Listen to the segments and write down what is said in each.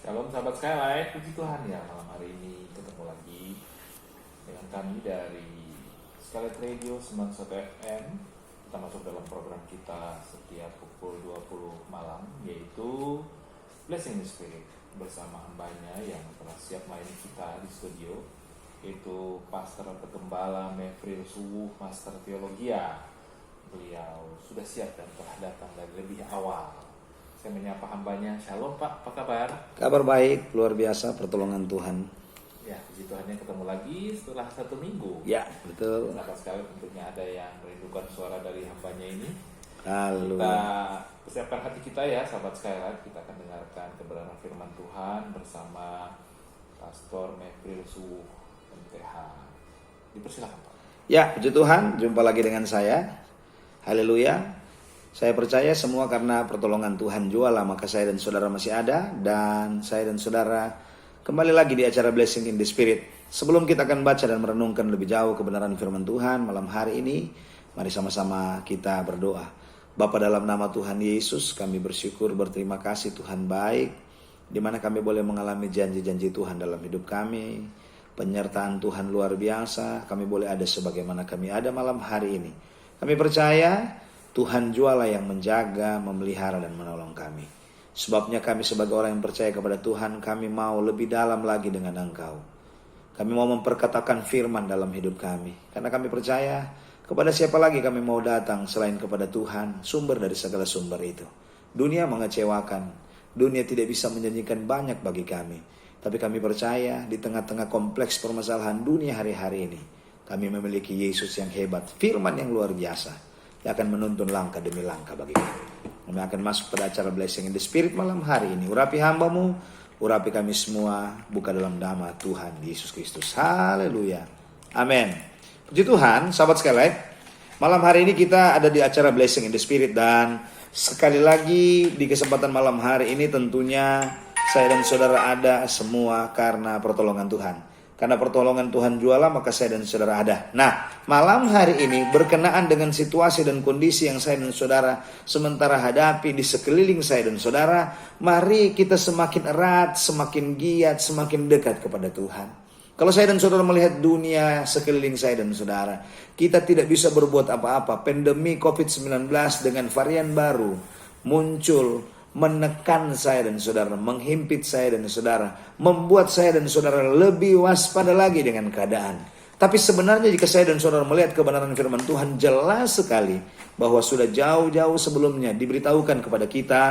Shalom sahabat Skylight, puji Tuhan ya malam hari ini ketemu lagi dengan kami dari Skylight Radio 91 FM. Kita masuk dalam program kita setiap pukul 20 malam, yaitu Blessing the Spirit, bersama hambanya yang telah siap melayani kita di studio, yaitu Pastor atau Gembala Mefril Suwuh, Master Teologia. Beliau sudah siap dan telah datang dari lebih awal. Saya menyapa hambanya. Shalom Pak, apa kabar? Kabar baik, luar biasa pertolongan Tuhan. Ya, puji Tuhan yang ketemu lagi setelah 1 minggu. Ya, betul. Sahabat sekali, tentunya ada yang merindukan suara dari hambanya ini. Lalu Kita persiapkan hati kita ya, sahabat sekalian. Kita akan dengarkan kebenaran firman Tuhan bersama Pastor Mefril Suwuh, MTH. Dipersilakan Pak. ya, puji Tuhan, jumpa lagi dengan saya. Haleluya. Saya percaya semua karena pertolongan Tuhan juala, maka saya dan saudara masih ada. Dan saya dan saudara kembali lagi di acara Blessing in the Spirit. Sebelum kita akan baca dan merenungkan lebih jauh kebenaran firman Tuhan malam hari ini, mari sama-sama kita berdoa. Bapa, dalam nama Tuhan Yesus, kami bersyukur, berterima kasih Tuhan baik, di mana kami boleh mengalami janji-janji Tuhan dalam hidup kami. Penyertaan Tuhan luar biasa, kami boleh ada sebagaimana kami ada malam hari ini. Kami percaya Tuhan juala yang menjaga, memelihara dan menolong kami. Sebabnya kami sebagai orang yang percaya kepada Tuhan, kami mau lebih dalam lagi dengan Engkau. Kami mau memperkatakan firman dalam hidup kami. Karena kami percaya kepada siapa lagi kami mau datang selain kepada Tuhan, sumber dari segala sumber itu. Dunia mengecewakan, dunia tidak bisa menjanjikan banyak bagi kami. Tapi kami percaya di tengah-tengah kompleks permasalahan dunia hari-hari ini, kami memiliki Yesus yang hebat, firman yang luar biasa, yang akan menuntun langkah demi langkah bagi kami. Kami akan masuk pada acara Blessing in the Spirit malam hari ini. Urapi hamba-Mu, urapi kami semua, buka dalam nama Tuhan Yesus Kristus. Haleluya. Amin. Puji Tuhan, sahabat sekalian. Malam hari ini kita ada di acara Blessing in the Spirit. Dan sekali lagi di kesempatan malam hari ini tentunya saya dan saudara ada semua karena pertolongan Tuhan. Karena pertolongan Tuhan juala, maka saya dan saudara ada. Nah, malam hari ini berkenaan dengan situasi dan kondisi yang saya dan saudara sementara hadapi di sekeliling saya dan saudara, mari kita semakin erat, semakin giat, semakin dekat kepada Tuhan. Kalau saya dan saudara melihat dunia sekeliling saya dan saudara, kita tidak bisa berbuat apa-apa. Pandemi COVID-19 dengan varian baru muncul, menekan saya dan saudara, menghimpit saya dan saudara, membuat saya dan saudara lebih waspada lagi dengan keadaan. Tapi sebenarnya jika saya dan saudara melihat kebenaran firman Tuhan, jelas sekali bahwa sudah jauh-jauh sebelumnya diberitahukan kepada kita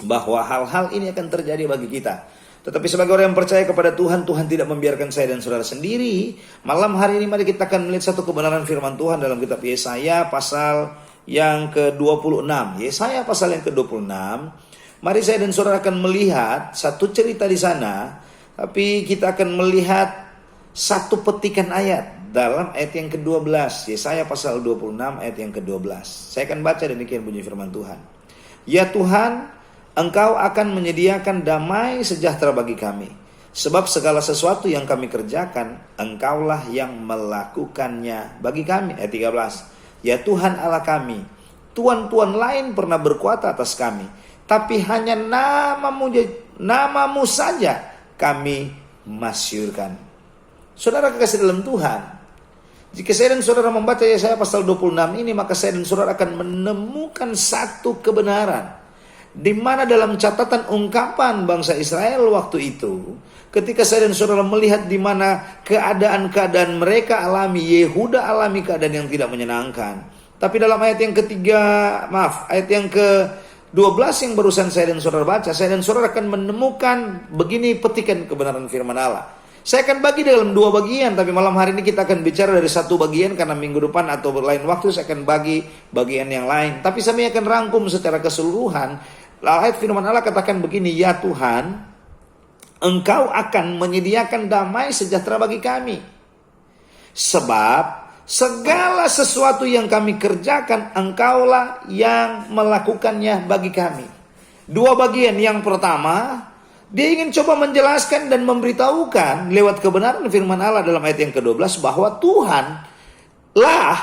bahwa hal-hal ini akan terjadi bagi kita. Tetapi sebagai orang yang percaya kepada Tuhan, Tuhan tidak membiarkan saya dan saudara sendiri. Malam hari ini mari kita akan melihat satu kebenaran firman Tuhan dalam kitab Yesaya pasal yang ke-26. Yesaya pasal yang ke-26. Mari saya dan saudara akan melihat satu cerita di sana, tapi kita akan melihat satu petikan ayat dalam ayat yang ke-12. Yesaya pasal 26 ayat yang ke-12. Saya akan baca demikian bunyi firman Tuhan. Ya Tuhan, Engkau akan menyediakan damai sejahtera bagi kami. Sebab segala sesuatu yang kami kerjakan, Engkaulah yang melakukannya bagi kami. Ayat 13. Ya Tuhan Allah kami, tuan-tuan lain pernah berkuasa atas kami, tapi hanya namamu saja kami masyhurkan. Saudara kekasih dalam Tuhan, jika saya dan saudara membaca Yesaya pasal 26 ini, maka saya dan saudara akan menemukan satu kebenaran, di mana dalam catatan ungkapan bangsa Israel waktu itu, ketika saya dan saudara melihat di mana keadaan-keadaan mereka alami, Yehuda alami keadaan yang tidak menyenangkan. Tapi dalam ayat yang ayat yang ke-12 yang barusan saya dan saudara baca, saya dan saudara akan menemukan begini petikan kebenaran firman Allah. Saya akan bagi dalam 2 bagian, tapi malam hari ini kita akan bicara dari 1 bagian, karena minggu depan atau lain waktu saya akan bagi bagian yang lain. Tapi saya akan rangkum secara keseluruhan. Ayat firman Allah katakan begini, ya Tuhan, Engkau akan menyediakan damai sejahtera bagi kami. Sebab segala sesuatu yang kami kerjakan, Engkaulah yang melakukannya bagi kami. 2 bagian. Yang pertama, dia ingin coba menjelaskan dan memberitahukan lewat kebenaran firman Allah dalam ayat yang ke-12 bahwa Tuhanlah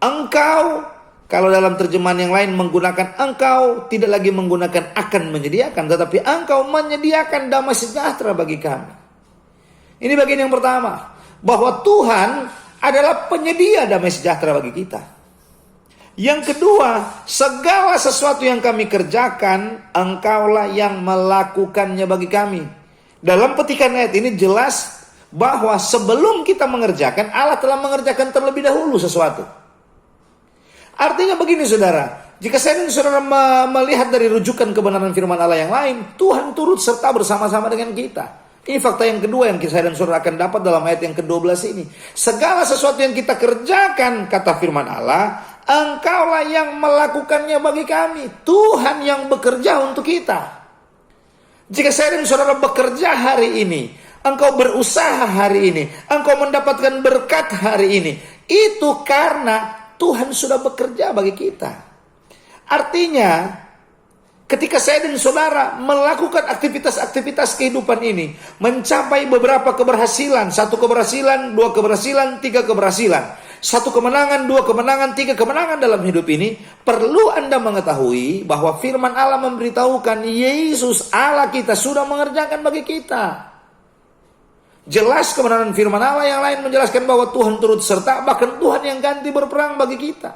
Engkau Kalau dalam terjemahan yang lain menggunakan engkau, tidak lagi menggunakan akan menyediakan, tetapi engkau menyediakan damai sejahtera bagi kami. Ini bagian yang pertama, bahwa Tuhan adalah penyedia damai sejahtera bagi kita. Yang kedua, segala sesuatu yang kami kerjakan, engkaulah yang melakukannya bagi kami. Dalam petikan ayat ini jelas bahwa sebelum kita mengerjakan, Allah telah mengerjakan terlebih dahulu sesuatu. Artinya begini saudara, jika saya dan saudara melihat dari rujukan kebenaran firman Allah yang lain, Tuhan turut serta bersama-sama dengan kita. Ini fakta yang kedua yang saya dan saudara akan dapat dalam ayat yang ke-12 ini. Segala sesuatu yang kita kerjakan, kata firman Allah, engkaulah yang melakukannya bagi kami. Tuhan yang bekerja untuk kita. Jika saya dan saudara bekerja hari ini, engkau berusaha hari ini, engkau mendapatkan berkat hari ini, itu karena Tuhan sudah bekerja bagi kita. Artinya, ketika saya dan saudara melakukan aktivitas-aktivitas kehidupan ini, mencapai beberapa keberhasilan, 1 keberhasilan, 2 keberhasilan, 3 keberhasilan, 1 kemenangan, 2 kemenangan, 3 kemenangan dalam hidup ini, perlu Anda mengetahui bahwa firman Allah memberitahukan Yesus Allah kita sudah mengerjakan bagi kita. Jelas kebenaran firman Allah yang lain menjelaskan bahwa Tuhan turut serta, bahkan Tuhan yang ganti berperang bagi kita.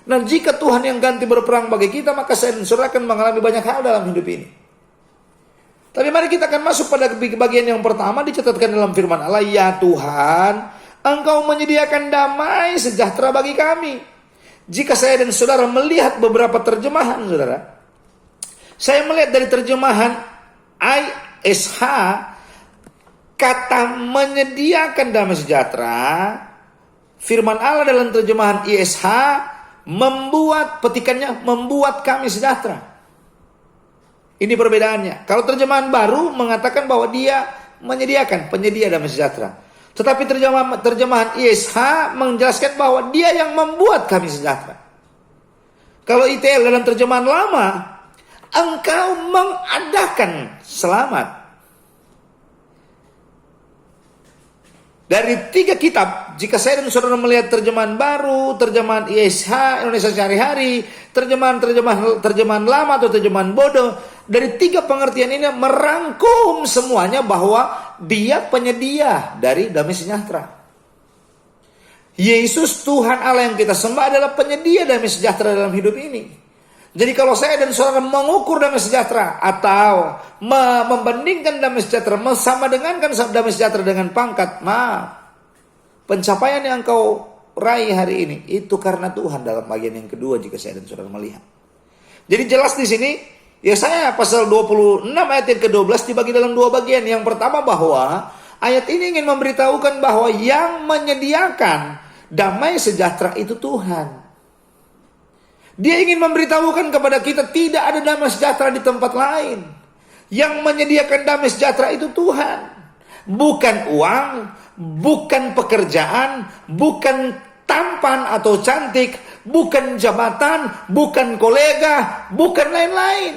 Nah, jika Tuhan yang ganti berperang bagi kita, maka saya dan saudara akan mengalami banyak hal dalam hidup ini. Tapi mari kita akan masuk pada bagian yang pertama, dicatatkan dalam firman Allah, ya Tuhan, engkau menyediakan damai sejahtera bagi kami. Jika saya dan saudara melihat beberapa terjemahan, saudara, saya melihat dari terjemahan ISH, kata menyediakan damai sejahtera, firman Allah dalam terjemahan ISH membuat, petikannya, membuat kami sejahtera. Ini perbedaannya. Kalau terjemahan baru mengatakan bahwa dia menyediakan, penyedia damai sejahtera. Tetapi terjemahan ISH menjelaskan bahwa dia yang membuat kami sejahtera. Kalau ITL dalam terjemahan lama, engkau mengadakan selamat. Dari 3 kitab, jika saya dan saudara melihat terjemahan baru, terjemahan ISH, Indonesia Sehari-Hari, terjemahan lama atau terjemahan bodoh, dari 3 pengertian ini merangkum semuanya bahwa dia penyedia dari damai sejahtera. Yesus Tuhan Allah yang kita sembah adalah penyedia damai sejahtera dalam hidup ini. Jadi kalau saya dan saudara mengukur damai sejahtera atau membandingkan damai sejahtera, sama dengan kan damai sejahtera dengan pangkat, pencapaian yang engkau raih hari ini itu karena Tuhan dalam bagian yang kedua jika saya dan saudara melihat. Jadi jelas di sini, Yesaya pasal 26 ayat yang ke-12 dibagi dalam 2 bagian. Yang pertama bahwa ayat ini ingin memberitahukan bahwa yang menyediakan damai sejahtera itu Tuhan. Dia ingin memberitahukan kepada kita tidak ada damai sejahtera di tempat lain. Yang menyediakan damai sejahtera itu Tuhan. Bukan uang, bukan pekerjaan, bukan tampan atau cantik, bukan jabatan, bukan kolega, bukan lain-lain.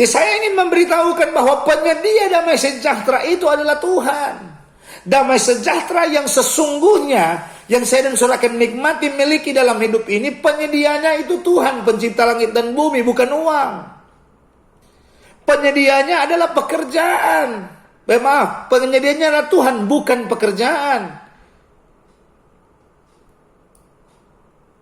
Ya, saya ingin memberitahukan bahwa penyedia damai sejahtera itu adalah Tuhan. Damai sejahtera yang sesungguhnya yang saya dan saudara akan nikmati miliki dalam hidup ini, penyedianya itu Tuhan, pencipta langit dan bumi, bukan uang. Penyedianya adalah pekerjaan. Penyedianya adalah Tuhan, bukan pekerjaan.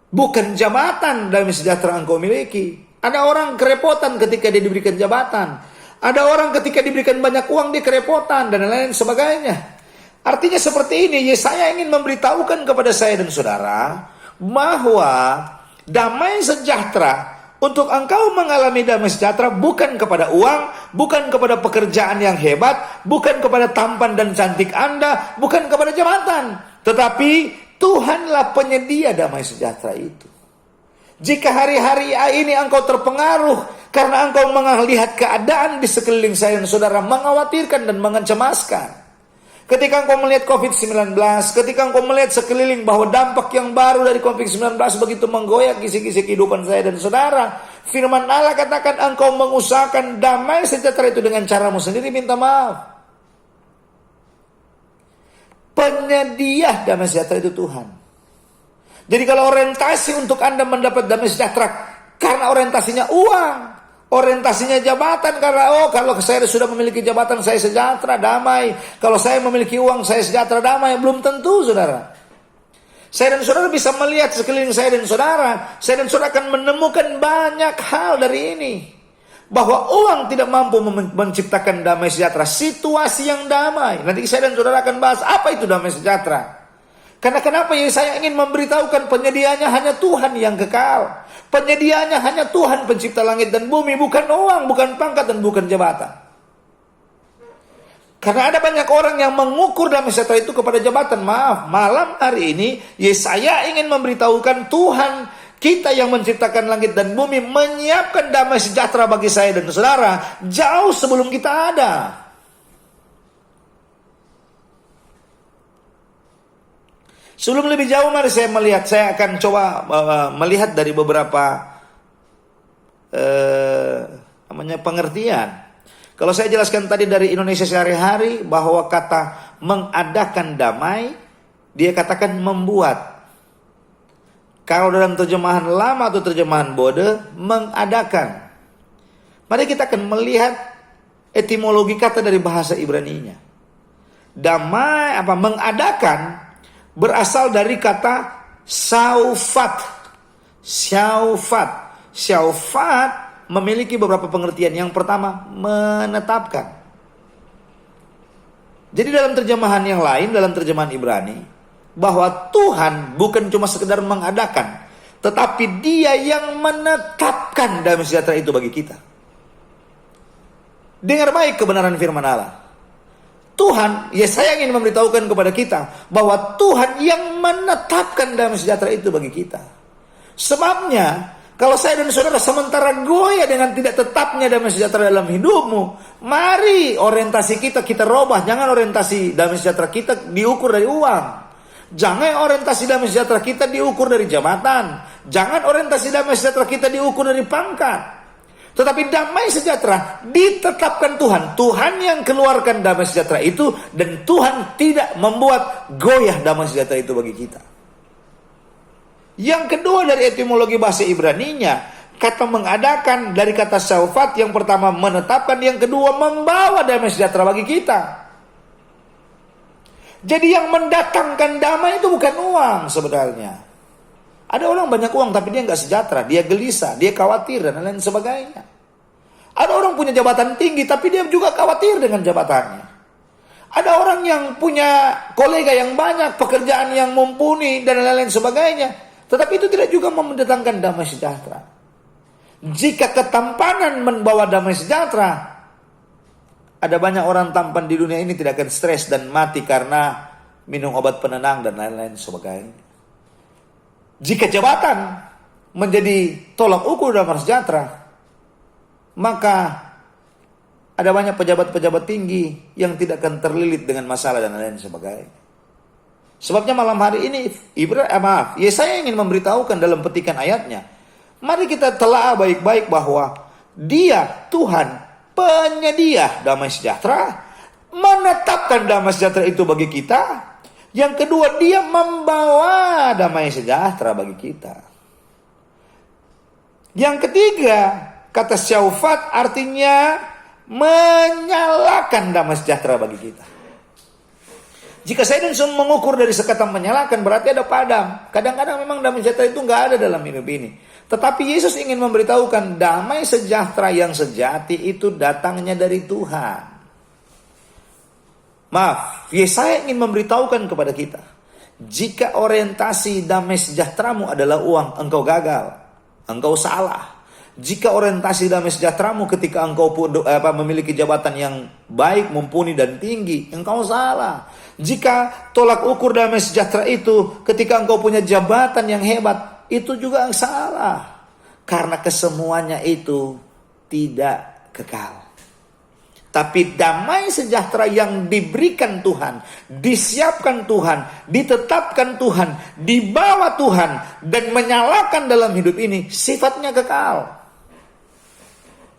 Bukan jabatan damai sejahtera engkau miliki. Ada orang kerepotan ketika dia diberikan jabatan. Ada orang ketika diberikan banyak uang dia kerepotan dan lain-lain sebagainya. Artinya seperti ini, Yesaya ingin memberitahukan kepada saya dan saudara bahwa damai sejahtera, untuk engkau mengalami damai sejahtera bukan kepada uang, bukan kepada pekerjaan yang hebat, bukan kepada tampan dan cantik Anda, bukan kepada jabatan, tetapi Tuhanlah penyedia damai sejahtera itu. Jika hari-hari ini engkau terpengaruh karena engkau melihat keadaan di sekeliling saya dan saudara mengkhawatirkan dan mencemaskan, ketika engkau melihat COVID-19, ketika engkau melihat sekeliling bahwa dampak yang baru dari COVID-19 begitu menggoyak kisi-kisi kehidupan saya dan saudara, firman Allah katakan engkau mengusahakan damai sejahtera itu dengan caramu sendiri, minta maaf. Penyedia damai sejahtera itu Tuhan. Jadi kalau orientasi untuk Anda mendapat damai sejahtera karena orientasinya uang, orientasinya jabatan, karena kalau saya sudah memiliki jabatan saya sejahtera, damai. Kalau saya memiliki uang saya sejahtera, damai. Belum tentu, saudara. Saya dan saudara bisa melihat sekeliling saya dan saudara. Saya dan saudara akan menemukan banyak hal dari ini. Bahwa uang tidak mampu menciptakan damai sejahtera, situasi yang damai. Nanti saya dan saudara akan bahas apa itu damai sejahtera. Karena kenapa saya ingin memberitahukan penyediaannya hanya Tuhan yang kekal. Penyediaannya hanya Tuhan pencipta langit dan bumi. Bukan uang, bukan pangkat, dan bukan jabatan. Karena ada banyak orang yang mengukur damai sejahtera itu kepada jabatan. Maaf, malam hari ini Yesaya ingin memberitahukan Tuhan kita yang menciptakan langit dan bumi menyiapkan damai sejahtera bagi saya dan saudara jauh sebelum kita ada. Sebelum lebih jauh, mari saya akan coba melihat dari beberapa pengertian. Kalau saya jelaskan tadi dari Indonesia sehari-hari bahwa kata mengadakan damai, dia katakan membuat. Kalau dalam terjemahan lama atau terjemahan Bode, mengadakan. Mari kita akan melihat etimologi kata dari bahasa Ibrani-nya. Damai mengadakan berasal dari kata syaufat. Syaufat memiliki beberapa pengertian. Yang pertama, menetapkan. Jadi dalam terjemahan yang lain, dalam terjemahan Ibrani, bahwa Tuhan bukan cuma sekedar mengadakan, tetapi Dia yang menetapkan damai sejahtera itu bagi kita. Dengar baik kebenaran firman Allah. Tuhan, saya ingin memberitahukan kepada kita bahwa Tuhan yang menetapkan damai sejahtera itu bagi kita. Sebabnya, kalau saya dan saudara sementara goyah dengan tidak tetapnya damai sejahtera dalam hidupmu, mari orientasi kita robah. Jangan orientasi damai sejahtera kita diukur dari uang. Jangan orientasi damai sejahtera kita diukur dari jabatan. Jangan orientasi damai sejahtera kita diukur dari pangkat. Tetapi damai sejahtera ditetapkan Tuhan. Tuhan yang keluarkan damai sejahtera itu, dan Tuhan tidak membuat goyah damai sejahtera itu bagi kita. Yang kedua dari etimologi bahasa Ibrani-nya, kata mengadakan dari kata syaufat. Yang pertama menetapkan, yang kedua membawa damai sejahtera bagi kita. Jadi yang mendatangkan damai itu bukan uang sebenarnya. Ada orang banyak uang tapi dia nggak sejahtera, dia gelisah, dia khawatir dan lain sebagainya. Ada orang punya jabatan tinggi tapi dia juga khawatir dengan jabatannya. Ada orang yang punya kolega yang banyak, pekerjaan yang mumpuni dan lain sebagainya, tetapi itu tidak juga mendatangkan damai sejahtera. Jika ketampanan membawa damai sejahtera, ada banyak orang tampan di dunia ini tidak akan stres dan mati karena minum obat penenang dan lain-lain sebagainya. Jika jabatan menjadi tolak ukur damai sejahtera, maka ada banyak pejabat-pejabat tinggi yang tidak akan terlilit dengan masalah dan lain sebagainya. Sebabnya malam hari ini Yesaya ingin memberitahukan dalam petikan ayatnya, mari kita telah baik-baik bahwa Dia Tuhan penyedia damai sejahtera, menetapkan damai sejahtera itu bagi kita. Yang kedua, Dia membawa damai sejahtera bagi kita. Yang ketiga, kata syaufat artinya menyalakan damai sejahtera bagi kita. Jika saya dan saudara mengukur dari sekata menyalakan, berarti ada padam. Kadang-kadang memang damai sejahtera itu nggak ada dalam hidup ini. Tetapi Yesus ingin memberitahukan damai sejahtera yang sejati itu datangnya dari Tuhan. Maaf, Yesaya ingin memberitahukan kepada kita, jika orientasi damai sejahteramu adalah uang, engkau gagal, engkau salah. Jika orientasi damai sejahteramu ketika engkau memiliki jabatan yang baik, mumpuni dan tinggi, engkau salah. Jika tolak ukur damai sejahtera itu ketika engkau punya jabatan yang hebat, itu juga salah. Karena kesemuanya itu tidak kekal. Tapi damai sejahtera yang diberikan Tuhan, disiapkan Tuhan, ditetapkan Tuhan, dibawa Tuhan, dan menyalakan dalam hidup ini, sifatnya kekal.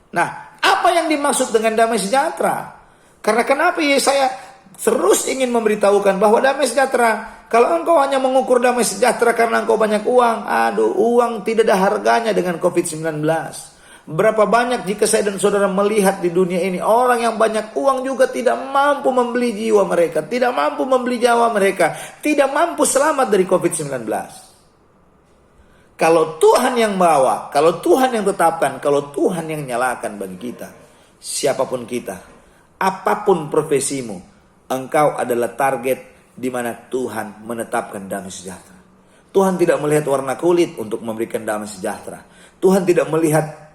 Nah, apa yang dimaksud dengan damai sejahtera? Karena kenapa Yesaya terus ingin memberitahukan bahwa damai sejahtera Kalau engkau hanya mengukur damai sejahtera karena engkau banyak uang, aduh, uang tidak ada harganya dengan COVID-19. Berapa banyak jika saya dan saudara melihat di dunia ini, orang yang banyak uang juga tidak mampu membeli jiwa mereka, tidak mampu membeli nyawa mereka, tidak mampu selamat dari COVID-19. Kalau Tuhan yang bawa, kalau Tuhan yang tetapkan, kalau Tuhan yang nyalakan bagi kita, siapapun kita, apapun profesimu, engkau adalah target di mana Tuhan menetapkan damai sejahtera. Tuhan tidak melihat warna kulit untuk memberikan damai sejahtera. Tuhan tidak melihat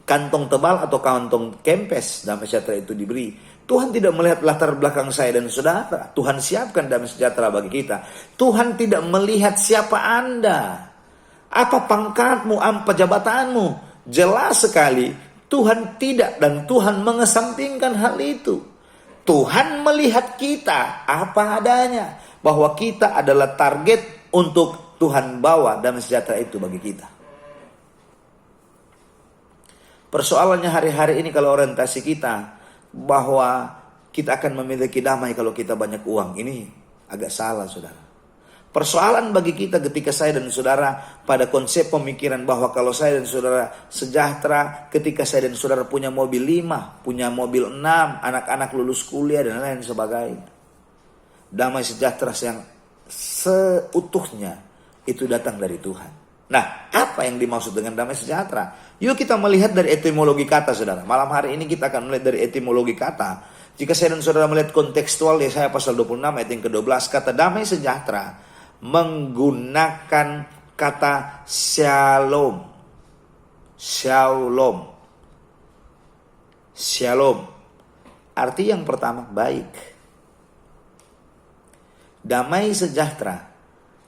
kantong tebal atau kantong kempes damai sejahtera itu diberi. Tuhan tidak melihat latar belakang saya dan saudara. Tuhan siapkan damai sejahtera bagi kita. Tuhan tidak melihat siapa Anda, apa pangkatmu, apa jabatanmu. Jelas sekali Tuhan tidak, dan Tuhan mengesampingkan hal itu. Tuhan melihat kita apa adanya, bahwa kita adalah target untuk Tuhan bawa damai sejahtera itu bagi kita. Persoalannya hari-hari ini kalau orientasi kita bahwa kita akan memiliki damai kalau kita banyak uang, ini agak salah, saudara. Persoalan bagi kita ketika saya dan saudara pada konsep pemikiran bahwa kalau saya dan saudara sejahtera, ketika saya dan saudara punya mobil 5, punya mobil 6, anak-anak lulus kuliah dan lain sebagainya. Damai sejahtera yang seutuhnya itu datang dari Tuhan. Nah, apa yang dimaksud dengan damai sejahtera? Yuk kita melihat dari etimologi kata, saudara. Malam hari ini kita akan melihat dari etimologi kata. Jika saya dan saudara melihat kontekstual, Yesaya pasal 26 ayat yang ke-12, kata damai sejahtera menggunakan kata shalom. Shalom. Shalom. Arti yang pertama, baik. Damai sejahtera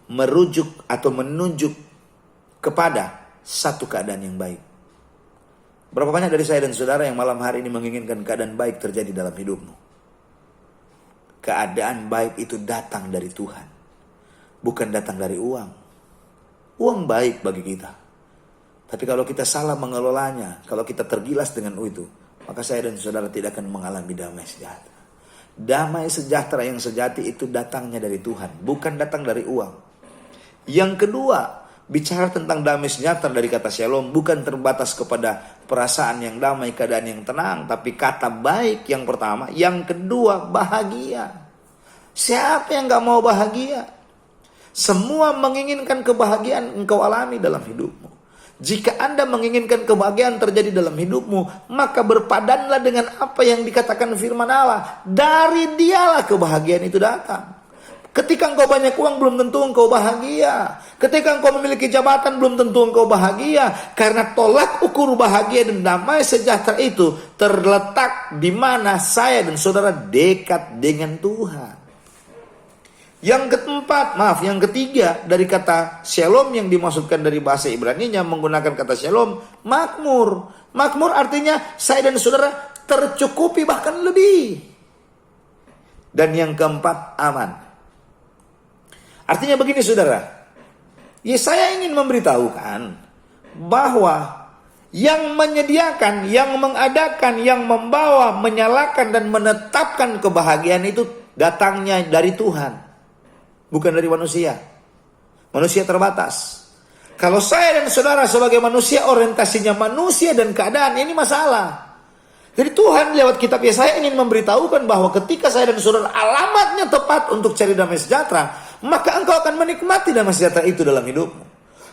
merujuk atau menunjuk kepada satu keadaan yang baik. Berapa banyak dari saya dan saudara yang malam hari ini menginginkan keadaan baik terjadi dalam hidupmu? Keadaan baik itu datang dari Tuhan, bukan datang dari uang. Uang baik bagi kita, tapi kalau kita salah mengelolanya, kalau kita tergilas dengan itu, maka saya dan saudara tidak akan mengalami damai sejahtera. Damai sejahtera yang sejati itu datangnya dari Tuhan, bukan datang dari uang. Yang kedua, bicara tentang damai sejahtera dari kata shalom bukan terbatas kepada perasaan yang damai, keadaan yang tenang, tapi kata baik yang pertama. Yang kedua, bahagia. Siapa yang gak mau bahagia? Semua menginginkan kebahagiaan engkau alami dalam hidupmu. Jika Anda menginginkan kebahagiaan terjadi dalam hidupmu, maka berpadanlah dengan apa yang dikatakan firman Allah. Dari Dialah kebahagiaan itu datang. Ketika engkau banyak uang, belum tentu engkau bahagia. Ketika engkau memiliki jabatan, belum tentu engkau bahagia. Karena tolak ukur bahagia dan damai sejahtera itu terletak di mana saya dan saudara dekat dengan Tuhan. Yang ketiga dari kata shalom yang dimaksudkan dari bahasa Ibrani-nya menggunakan kata shalom, makmur. Makmur artinya saya dan saudara tercukupi bahkan lebih. Dan yang keempat, aman. Artinya begini saudara, Yesaya ingin memberitahukan bahwa yang menyediakan, yang mengadakan, yang membawa, menyalakan dan menetapkan kebahagiaan itu datangnya dari Tuhan, bukan dari manusia. Manusia terbatas. Kalau saya dan saudara sebagai manusia orientasinya manusia dan keadaan, ini masalah. Jadi Tuhan lewat kitab Yesaya ingin memberitahukan bahwa ketika saya dan saudara alamatnya tepat untuk cari damai sejahtera, maka engkau akan menikmati damai sejahtera itu dalam hidupmu.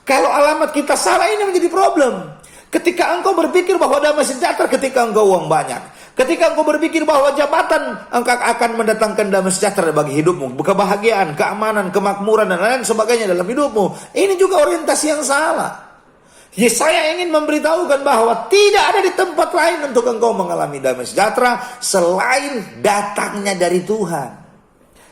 Kalau alamat kita salah, ini menjadi problem. Ketika engkau berpikir bahwa damai sejahtera ketika engkau uang banyak, ketika engkau berpikir bahwa jabatan engkau akan mendatangkan damai sejahtera bagi hidupmu, kebahagiaan, keamanan, kemakmuran dan lain sebagainya dalam hidupmu, ini juga orientasi yang salah. Yesaya ingin memberitahukan bahwa tidak ada di tempat lain untuk engkau mengalami damai sejahtera selain datangnya dari Tuhan.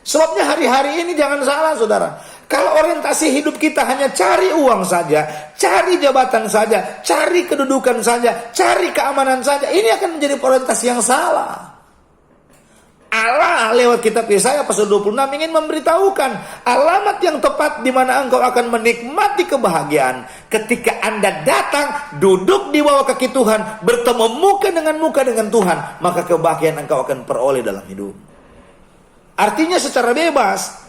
Sebabnya hari-hari ini jangan salah saudara. Kalau orientasi hidup kita hanya cari uang saja, cari jabatan saja, cari kedudukan saja, cari keamanan saja, ini akan menjadi orientasi yang salah. Allah lewat kitab Yesaya pasal 26 ingin memberitahukan alamat yang tepat di mana engkau akan menikmati kebahagiaan ketika Anda datang, duduk di bawah kaki Tuhan, bertemu muka dengan Tuhan, maka kebahagiaan engkau akan peroleh dalam hidup. Artinya secara bebas,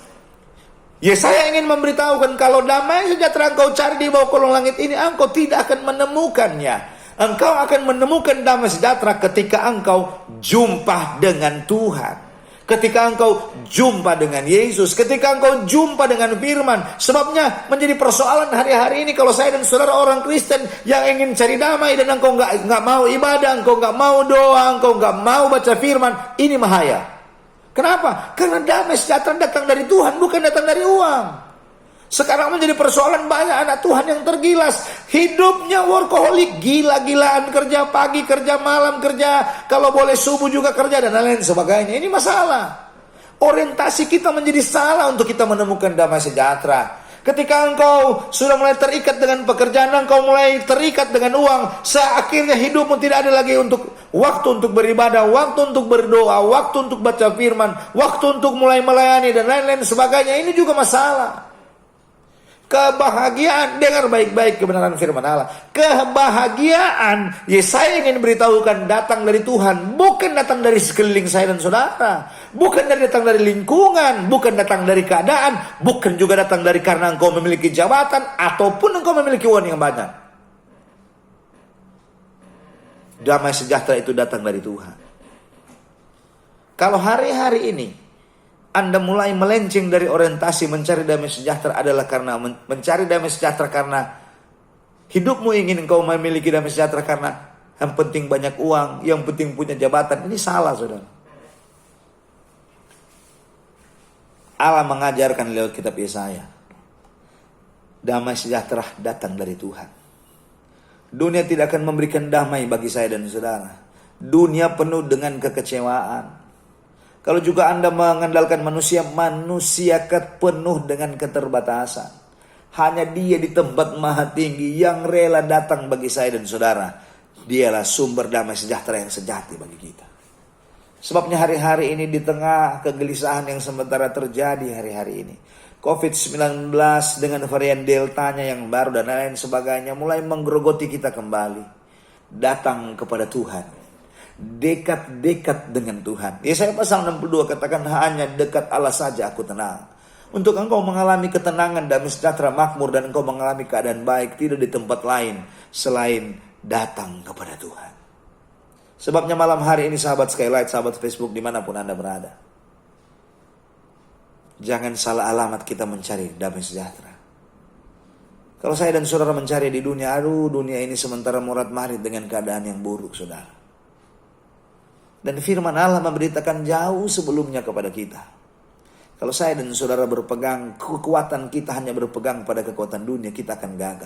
Yesaya ingin memberitahukan kalau damai sejahtera engkau cari di bawah kolong langit ini, engkau tidak akan menemukannya. Engkau akan menemukan damai sejahtera ketika engkau jumpa dengan Tuhan. Ketika engkau jumpa dengan Yesus, ketika engkau jumpa dengan firman. Sebabnya menjadi persoalan hari-hari ini kalau saya dan saudara orang Kristen yang ingin cari damai dan engkau nggak mau ibadah, engkau nggak mau doa, engkau nggak mau baca firman, ini bahaya. Kenapa? Karena damai sejahtera datang dari Tuhan, bukan datang dari uang. Sekarang menjadi persoalan banyak anak Tuhan yang tergilas. Hidupnya workaholic, gila-gilaan, kerja pagi, kerja malam, kerja kalau boleh subuh juga kerja dan lain-lain sebagainya. Ini masalah. Orientasi kita menjadi salah untuk kita menemukan damai sejahtera. Ketika engkau sudah mulai terikat dengan pekerjaan, engkau mulai terikat dengan uang, seakhirnya hidupmu tidak ada lagi waktu untuk beribadah, waktu untuk berdoa, waktu untuk baca firman, waktu untuk mulai melayani dan lain-lain sebagainya. Ini juga masalah. Kebahagiaan, dengar baik-baik kebenaran firman Allah. Kebahagiaan, Yesaya ingin beritahukan datang dari Tuhan, bukan datang dari sekeliling saya dan saudara, bukan datang dari lingkungan, bukan datang dari keadaan, bukan juga datang dari karena engkau memiliki jabatan ataupun engkau memiliki uang yang banyak. Damai sejahtera itu datang dari Tuhan. Kalau hari-hari ini Anda mulai melenceng dari orientasi mencari damai sejahtera adalah karena mencari damai sejahtera karena hidupmu ingin engkau memiliki damai sejahtera karena yang penting banyak uang, yang penting punya jabatan. Ini salah, saudara. Allah mengajarkan lewat kitab Yesaya, damai sejahtera datang dari Tuhan. Dunia tidak akan memberikan damai bagi saya dan saudara. Dunia penuh dengan kekecewaan. Kalau juga Anda mengandalkan manusia penuh dengan keterbatasan. Hanya Dia di tempat maha tinggi yang rela datang bagi saya dan saudara. Dialah sumber damai sejahtera yang sejati bagi kita. Sebabnya hari-hari ini di tengah kegelisahan yang sementara terjadi hari-hari ini, COVID-19 dengan varian deltanya yang baru dan lain sebagainya mulai menggerogoti kita kembali. Datang kepada Tuhan. Dekat-dekat dengan Tuhan. Yesaya pasal 62 katakan, hanya dekat Allah saja aku tenang. Untuk engkau mengalami ketenangan, damai sejahtera, makmur, dan engkau mengalami keadaan baik, tidak di tempat lain selain datang kepada Tuhan. Sebabnya malam hari ini sahabat Skylight, sahabat Facebook, dimanapun Anda berada, jangan salah alamat kita mencari damai sejahtera. Kalau saya dan saudara mencari di dunia, dunia ini sementara morat-marit dengan keadaan yang buruk, saudara. Dan firman Allah memberitakan jauh sebelumnya kepada kita. Kalau saya dan saudara berpegang, kekuatan kita hanya berpegang pada kekuatan dunia, kita akan gagal.